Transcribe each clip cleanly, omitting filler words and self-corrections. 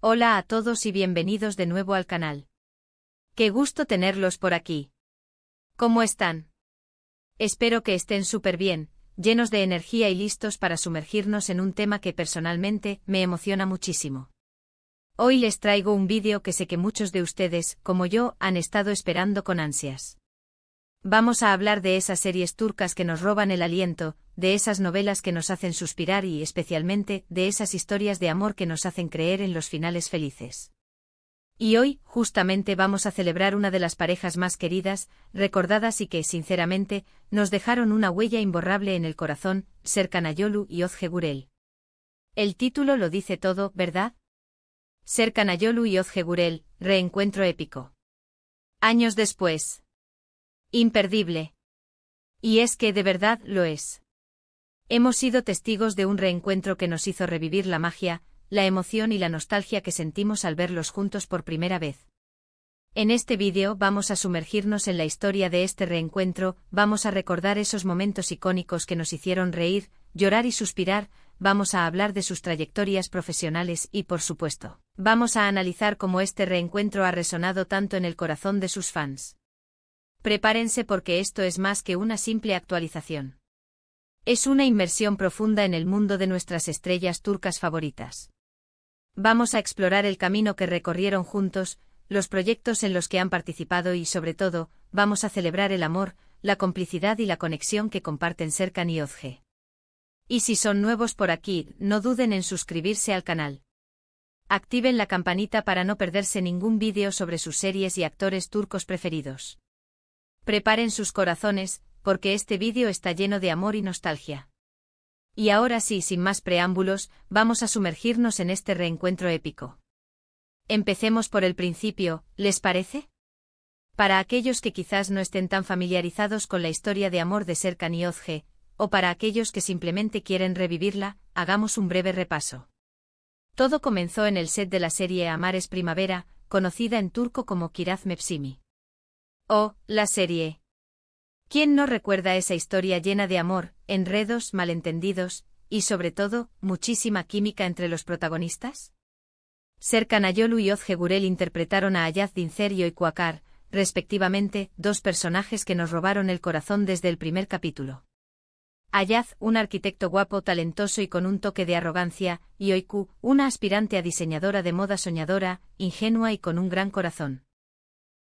Hola a todos y bienvenidos de nuevo al canal. Qué gusto tenerlos por aquí. ¿Cómo están? Espero que estén súper bien, llenos de energía y listos para sumergirnos en un tema que personalmente me emociona muchísimo. Hoy les traigo un vídeo que sé que muchos de ustedes, como yo, han estado esperando con ansias. Vamos a hablar de esas series turcas que nos roban el aliento, de esas novelas que nos hacen suspirar y, especialmente, de esas historias de amor que nos hacen creer en los finales felices. Y hoy, justamente vamos a celebrar una de las parejas más queridas, recordadas y que, sinceramente, nos dejaron una huella imborrable en el corazón, Serkan Ayolu y Ozge Gürel. El título lo dice todo, ¿verdad? Serkan Ayolu y Ozge Gürel, reencuentro épico. Años después. Imperdible. Y es que de verdad lo es. Hemos sido testigos de un reencuentro que nos hizo revivir la magia, la emoción y la nostalgia que sentimos al verlos juntos por primera vez. En este vídeo vamos a sumergirnos en la historia de este reencuentro, vamos a recordar esos momentos icónicos que nos hicieron reír, llorar y suspirar, vamos a hablar de sus trayectorias profesionales y, por supuesto, vamos a analizar cómo este reencuentro ha resonado tanto en el corazón de sus fans. Prepárense porque esto es más que una simple actualización. Es una inmersión profunda en el mundo de nuestras estrellas turcas favoritas. Vamos a explorar el camino que recorrieron juntos, los proyectos en los que han participado y, sobre todo, vamos a celebrar el amor, la complicidad y la conexión que comparten Serkan y Ozge. Y si son nuevos por aquí, no duden en suscribirse al canal. Activen la campanita para no perderse ningún vídeo sobre sus series y actores turcos preferidos. Preparen sus corazones, porque este vídeo está lleno de amor y nostalgia. Y ahora sí, sin más preámbulos, vamos a sumergirnos en este reencuentro épico. Empecemos por el principio, ¿les parece? Para aquellos que quizás no estén tan familiarizados con la historia de amor de Serkan y Ozge, o para aquellos que simplemente quieren revivirla, hagamos un breve repaso. Todo comenzó en el set de la serie Amares Primavera, conocida en turco como Kiraz Mevsimi. Oh, la serie. ¿Quién no recuerda esa historia llena de amor, enredos, malentendidos, y sobre todo, muchísima química entre los protagonistas? Serkan Ayolu y Ozge Gürel interpretaron a Ayaz Dincer y Oyku Akar, respectivamente, dos personajes que nos robaron el corazón desde el primer capítulo. Ayaz, un arquitecto guapo, talentoso y con un toque de arrogancia, y Oyku, una aspirante a diseñadora de moda soñadora, ingenua y con un gran corazón.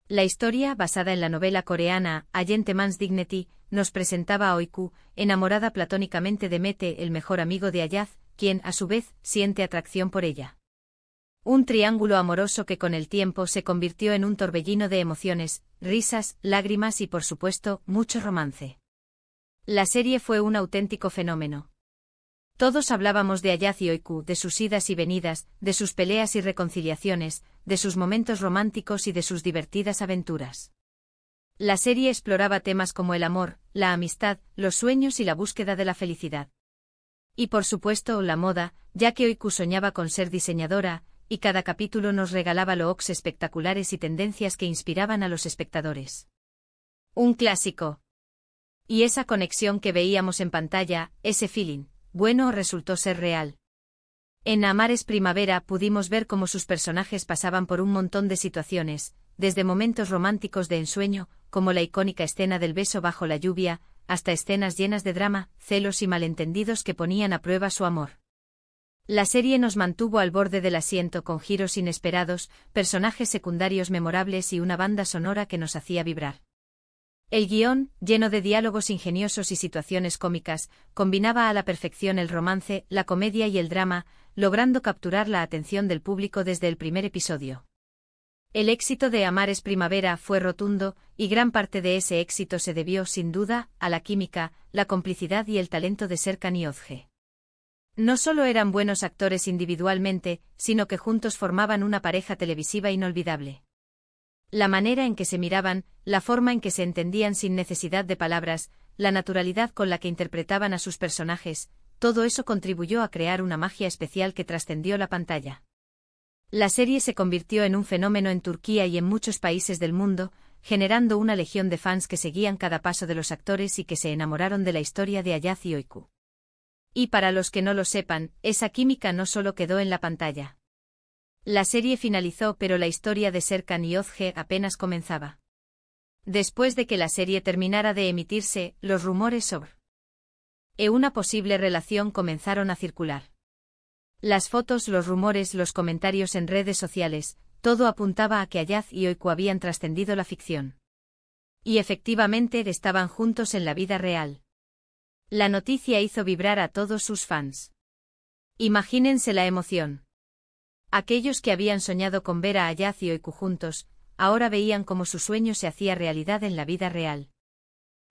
La historia, basada en la novela coreana A Gentleman's Dignity, nos presentaba a Oyku, enamorada platónicamente de Mete, el mejor amigo de Ayaz, quien, a su vez, siente atracción por ella. Un triángulo amoroso que con el tiempo se convirtió en un torbellino de emociones, risas, lágrimas y, por supuesto, mucho romance. La serie fue un auténtico fenómeno. Todos hablábamos de Ayaz y Oyku, de sus idas y venidas, de sus peleas y reconciliaciones, de sus momentos románticos y de sus divertidas aventuras. La serie exploraba temas como el amor, la amistad, los sueños y la búsqueda de la felicidad. Y por supuesto, la moda, ya que Oyku soñaba con ser diseñadora, y cada capítulo nos regalaba looks espectaculares y tendencias que inspiraban a los espectadores. Un clásico. Y esa conexión que veíamos en pantalla, ese feeling, bueno, resultó ser real. En Amares Primavera pudimos ver cómo sus personajes pasaban por un montón de situaciones, desde momentos románticos de ensueño, como la icónica escena del beso bajo la lluvia, hasta escenas llenas de drama, celos y malentendidos que ponían a prueba su amor. La serie nos mantuvo al borde del asiento con giros inesperados, personajes secundarios memorables y una banda sonora que nos hacía vibrar. El guión, lleno de diálogos ingeniosos y situaciones cómicas, combinaba a la perfección el romance, la comedia y el drama, logrando capturar la atención del público desde el primer episodio. El éxito de Amares Primavera fue rotundo, y gran parte de ese éxito se debió, sin duda, a la química, la complicidad y el talento de Serkan y Ozge. No solo eran buenos actores individualmente, sino que juntos formaban una pareja televisiva inolvidable. La manera en que se miraban, la forma en que se entendían sin necesidad de palabras, la naturalidad con la que interpretaban a sus personajes, todo eso contribuyó a crear una magia especial que trascendió la pantalla. La serie se convirtió en un fenómeno en Turquía y en muchos países del mundo, generando una legión de fans que seguían cada paso de los actores y que se enamoraron de la historia de Ayaz y Oyku. Y para los que no lo sepan, esa química no solo quedó en la pantalla. La serie finalizó, pero la historia de Serkan y Özge apenas comenzaba. Después de que la serie terminara de emitirse, los rumores sobre una posible relación comenzaron a circular. Las fotos, los rumores, los comentarios en redes sociales, todo apuntaba a que Ayaz y Oiku habían trascendido la ficción. Y efectivamente estaban juntos en la vida real. La noticia hizo vibrar a todos sus fans. Imagínense la emoción. Aquellos que habían soñado con ver a Ayaz y Oiku juntos, ahora veían cómo su sueño se hacía realidad en la vida real.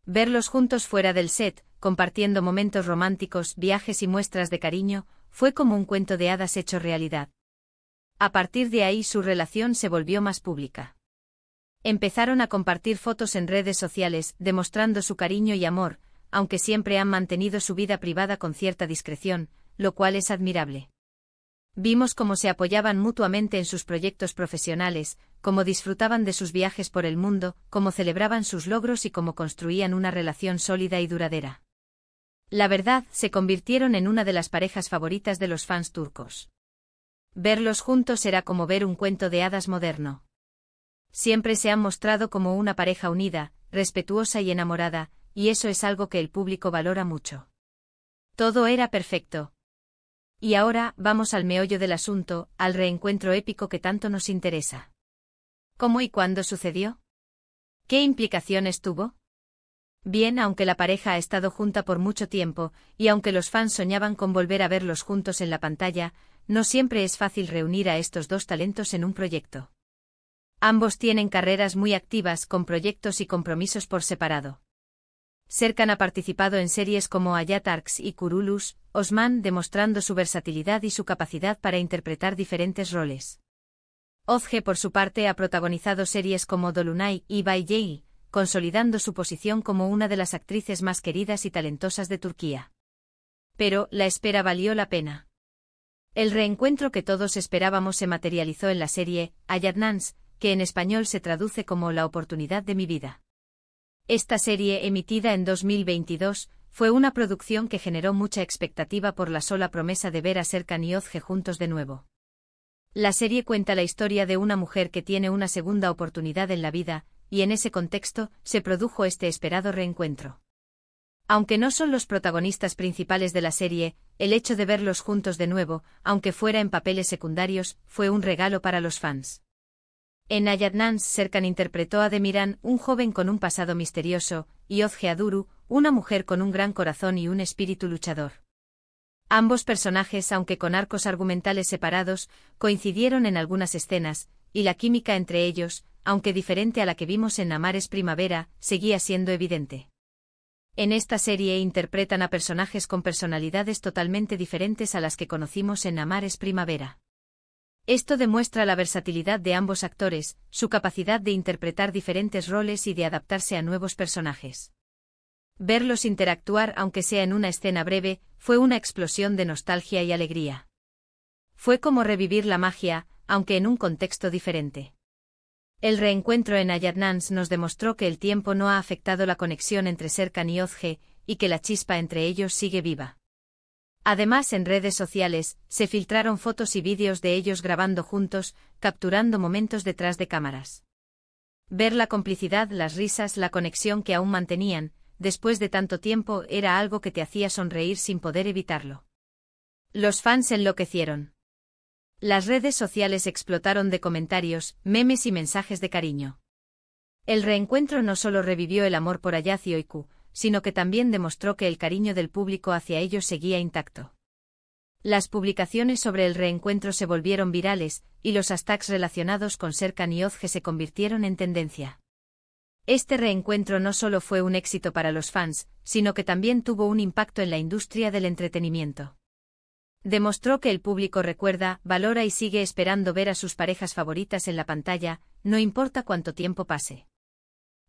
Verlos juntos fuera del set, compartiendo momentos románticos, viajes y muestras de cariño, fue como un cuento de hadas hecho realidad. A partir de ahí su relación se volvió más pública. Empezaron a compartir fotos en redes sociales, demostrando su cariño y amor, aunque siempre han mantenido su vida privada con cierta discreción, lo cual es admirable. Vimos cómo se apoyaban mutuamente en sus proyectos profesionales, cómo disfrutaban de sus viajes por el mundo, cómo celebraban sus logros y cómo construían una relación sólida y duradera. La verdad, se convirtieron en una de las parejas favoritas de los fans turcos. Verlos juntos era como ver un cuento de hadas moderno. Siempre se han mostrado como una pareja unida, respetuosa y enamorada, y eso es algo que el público valora mucho. Todo era perfecto. Y ahora, vamos al meollo del asunto, al reencuentro épico que tanto nos interesa. ¿Cómo y cuándo sucedió? ¿Qué implicaciones tuvo? Bien, aunque la pareja ha estado junta por mucho tiempo, y aunque los fans soñaban con volver a verlos juntos en la pantalla, no siempre es fácil reunir a estos dos talentos en un proyecto. Ambos tienen carreras muy activas, con proyectos y compromisos por separado. Serkan ha participado en series como Hayat Arks y Kurulus, Osman, demostrando su versatilidad y su capacidad para interpretar diferentes roles. Özge, por su parte, ha protagonizado series como Dolunay y Bay Jail, consolidando su posición como una de las actrices más queridas y talentosas de Turquía. Pero, la espera valió la pena. El reencuentro que todos esperábamos se materializó en la serie Hayatnans, que en español se traduce como La oportunidad de mi vida. Esta serie, emitida en 2022, fue una producción que generó mucha expectativa por la sola promesa de ver a Serkan y Özge juntos de nuevo. La serie cuenta la historia de una mujer que tiene una segunda oportunidad en la vida, y en ese contexto, se produjo este esperado reencuentro. Aunque no son los protagonistas principales de la serie, el hecho de verlos juntos de nuevo, aunque fuera en papeles secundarios, fue un regalo para los fans. En Hayatnans, Serkan interpretó a Demiran, un joven con un pasado misterioso, y Özge a Duru, una mujer con un gran corazón y un espíritu luchador. Ambos personajes, aunque con arcos argumentales separados, coincidieron en algunas escenas, y la química entre ellos, aunque diferente a la que vimos en Amar es Primavera, seguía siendo evidente. En esta serie interpretan a personajes con personalidades totalmente diferentes a las que conocimos en Amar es Primavera. Esto demuestra la versatilidad de ambos actores, su capacidad de interpretar diferentes roles y de adaptarse a nuevos personajes. Verlos interactuar, aunque sea en una escena breve, fue una explosión de nostalgia y alegría. Fue como revivir la magia, aunque en un contexto diferente. El reencuentro en Hayatnans nos demostró que el tiempo no ha afectado la conexión entre Serkan y Özge, y que la chispa entre ellos sigue viva. Además, en redes sociales, se filtraron fotos y vídeos de ellos grabando juntos, capturando momentos detrás de cámaras. Ver la complicidad, las risas, la conexión que aún mantenían, después de tanto tiempo, era algo que te hacía sonreír sin poder evitarlo. Los fans enloquecieron. Las redes sociales explotaron de comentarios, memes y mensajes de cariño. El reencuentro no solo revivió el amor por Ayaz y Oiku, sino que también demostró que el cariño del público hacia ellos seguía intacto. Las publicaciones sobre el reencuentro se volvieron virales, y los hashtags relacionados con Serkan y Özge se convirtieron en tendencia. Este reencuentro no solo fue un éxito para los fans, sino que también tuvo un impacto en la industria del entretenimiento. Demostró que el público recuerda, valora y sigue esperando ver a sus parejas favoritas en la pantalla, no importa cuánto tiempo pase.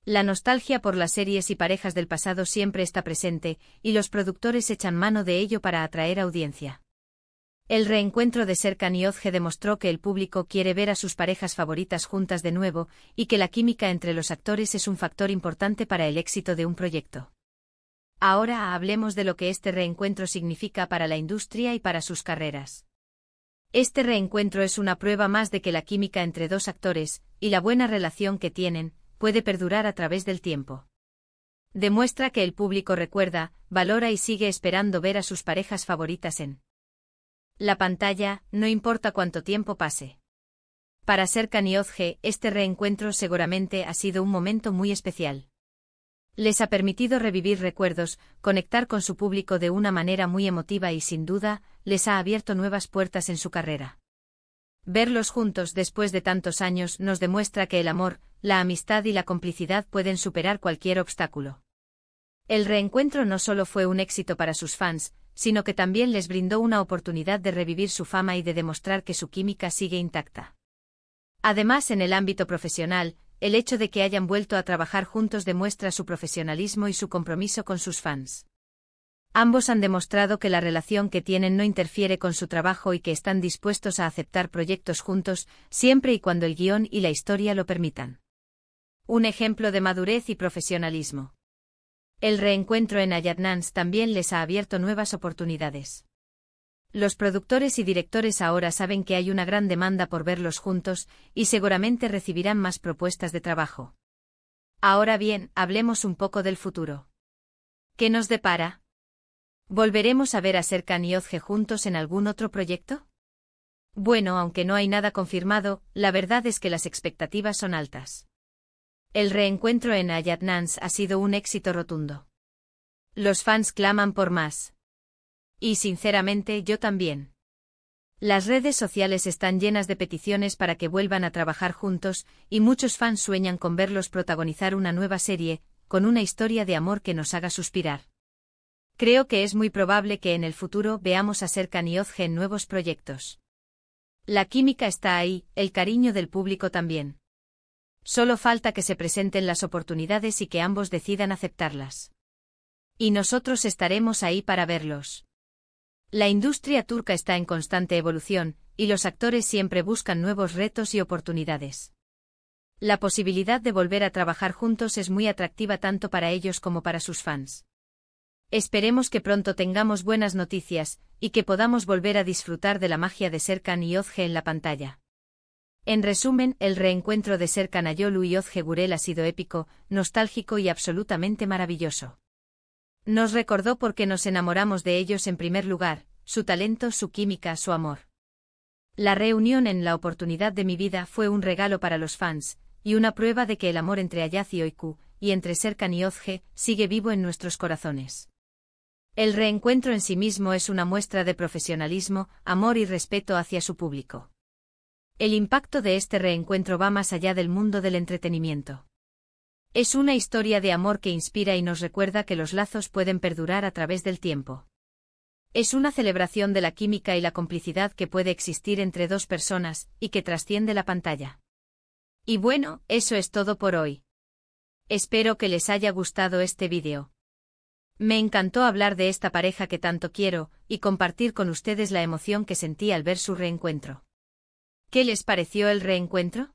La nostalgia por las series y parejas del pasado siempre está presente, y los productores echan mano de ello para atraer audiencia. El reencuentro de Serkan y Özge demostró que el público quiere ver a sus parejas favoritas juntas de nuevo, y que la química entre los actores es un factor importante para el éxito de un proyecto. Ahora hablemos de lo que este reencuentro significa para la industria y para sus carreras. Este reencuentro es una prueba más de que la química entre dos actores, y la buena relación que tienen, puede perdurar a través del tiempo. Demuestra que el público recuerda, valora y sigue esperando ver a sus parejas favoritas en la pantalla, no importa cuánto tiempo pase. Para Serkan y Özge, este reencuentro seguramente ha sido un momento muy especial. Les ha permitido revivir recuerdos, conectar con su público de una manera muy emotiva y sin duda, les ha abierto nuevas puertas en su carrera. Verlos juntos después de tantos años nos demuestra que el amor, la amistad y la complicidad pueden superar cualquier obstáculo. El reencuentro no solo fue un éxito para sus fans, sino que también les brindó una oportunidad de revivir su fama y de demostrar que su química sigue intacta. Además, en el ámbito profesional, el hecho de que hayan vuelto a trabajar juntos demuestra su profesionalismo y su compromiso con sus fans. Ambos han demostrado que la relación que tienen no interfiere con su trabajo y que están dispuestos a aceptar proyectos juntos, siempre y cuando el guión y la historia lo permitan. Un ejemplo de madurez y profesionalismo. El reencuentro en Ayatnans también les ha abierto nuevas oportunidades. Los productores y directores ahora saben que hay una gran demanda por verlos juntos, y seguramente recibirán más propuestas de trabajo. Ahora bien, hablemos un poco del futuro. ¿Qué nos depara? ¿Volveremos a ver a Serkan y Özge juntos en algún otro proyecto? Bueno, aunque no hay nada confirmado, la verdad es que las expectativas son altas. El reencuentro en Ayatnans ha sido un éxito rotundo. Los fans claman por más. Y sinceramente yo también. Las redes sociales están llenas de peticiones para que vuelvan a trabajar juntos, y muchos fans sueñan con verlos protagonizar una nueva serie, con una historia de amor que nos haga suspirar. Creo que es muy probable que en el futuro veamos a Serkan y Özge en nuevos proyectos. La química está ahí, el cariño del público también. Solo falta que se presenten las oportunidades y que ambos decidan aceptarlas. Y nosotros estaremos ahí para verlos. La industria turca está en constante evolución, y los actores siempre buscan nuevos retos y oportunidades. La posibilidad de volver a trabajar juntos es muy atractiva tanto para ellos como para sus fans. Esperemos que pronto tengamos buenas noticias, y que podamos volver a disfrutar de la magia de Serkan y Özge en la pantalla. En resumen, el reencuentro de Serkan Ayolu y Özge Gürel ha sido épico, nostálgico y absolutamente maravilloso. Nos recordó por qué nos enamoramos de ellos en primer lugar, su talento, su química, su amor. La reunión en La oportunidad de mi vida fue un regalo para los fans, y una prueba de que el amor entre Ayaz y Öykü, y entre Serkan y Özge, sigue vivo en nuestros corazones. El reencuentro en sí mismo es una muestra de profesionalismo, amor y respeto hacia su público. El impacto de este reencuentro va más allá del mundo del entretenimiento. Es una historia de amor que inspira y nos recuerda que los lazos pueden perdurar a través del tiempo. Es una celebración de la química y la complicidad que puede existir entre dos personas, y que trasciende la pantalla. Y bueno, eso es todo por hoy. Espero que les haya gustado este vídeo. Me encantó hablar de esta pareja que tanto quiero, y compartir con ustedes la emoción que sentí al ver su reencuentro. ¿Qué les pareció el reencuentro?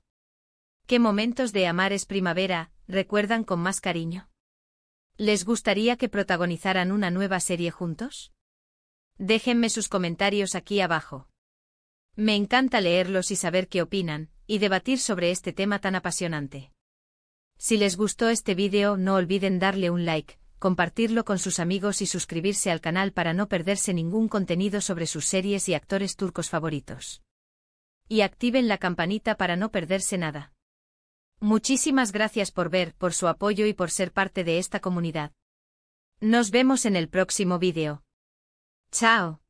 ¿Qué momentos de Amar es Primavera recuerdan con más cariño? ¿Les gustaría que protagonizaran una nueva serie juntos? Déjenme sus comentarios aquí abajo. Me encanta leerlos y saber qué opinan, y debatir sobre este tema tan apasionante. Si les gustó este vídeo, no olviden darle un like, compartirlo con sus amigos y suscribirse al canal para no perderse ningún contenido sobre sus series y actores turcos favoritos. Y activen la campanita para no perderse nada. Muchísimas gracias por ver, por su apoyo y por ser parte de esta comunidad. Nos vemos en el próximo vídeo. Chao.